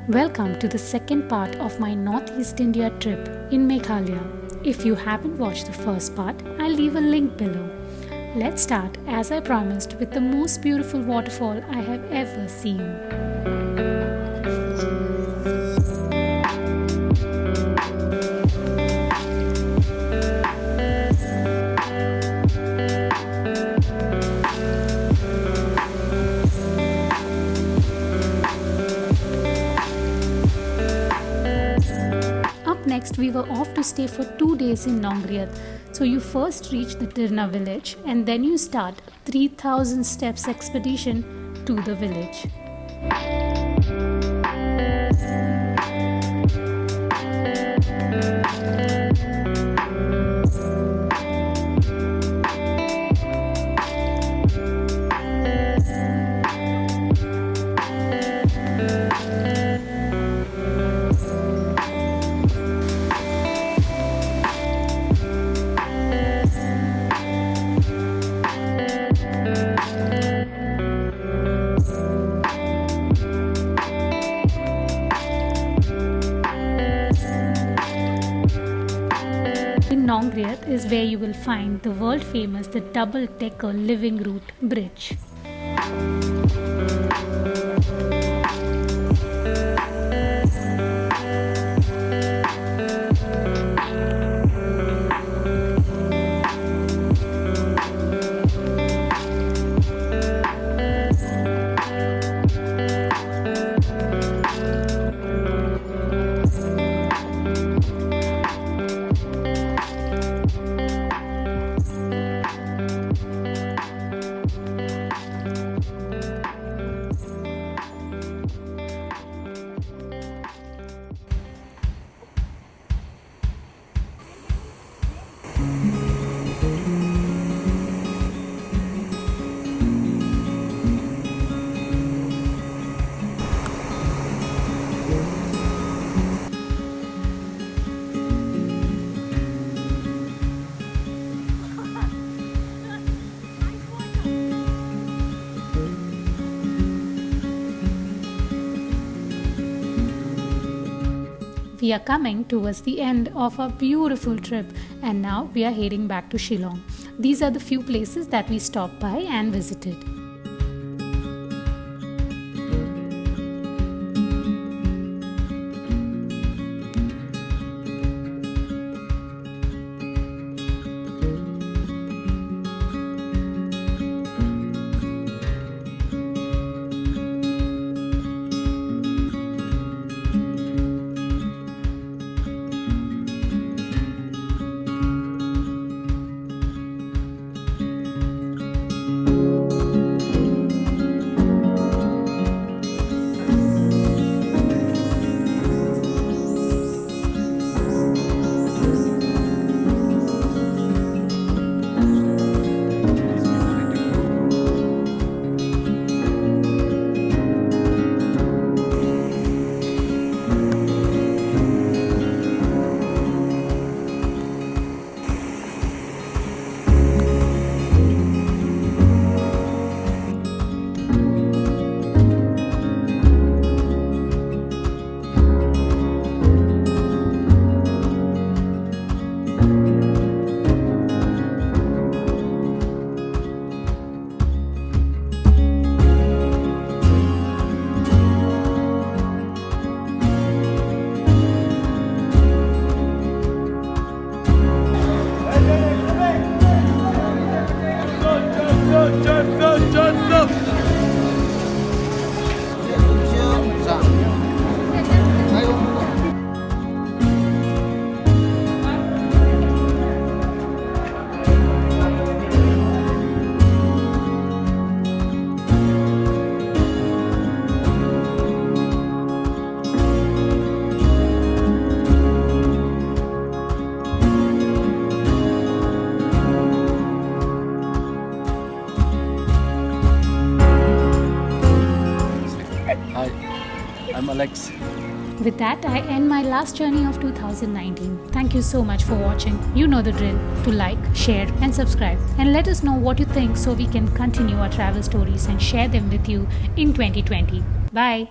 Welcome to the second part of my Northeast India trip in Meghalaya. If you haven't watched the first part, I'll leave a link below. Let's start, as I promised, with the most beautiful waterfall I have ever seen. Next, we were off to stay for 2 days in Nongriat. So you first reach the Tyrna village and then you start a 3000 steps expedition to the village. Nongriat is where you will find the world famous double-decker living root bridge. We are coming towards the end of our beautiful trip and now we are heading back to Shillong. These are the few places that we stopped by and visited. I'm Alex. With that, I end my last journey of 2019. Thank you so much for watching. You know the drill. To like, share and subscribe. And let us know what you think so we can continue our travel stories and share them with you in 2020. Bye.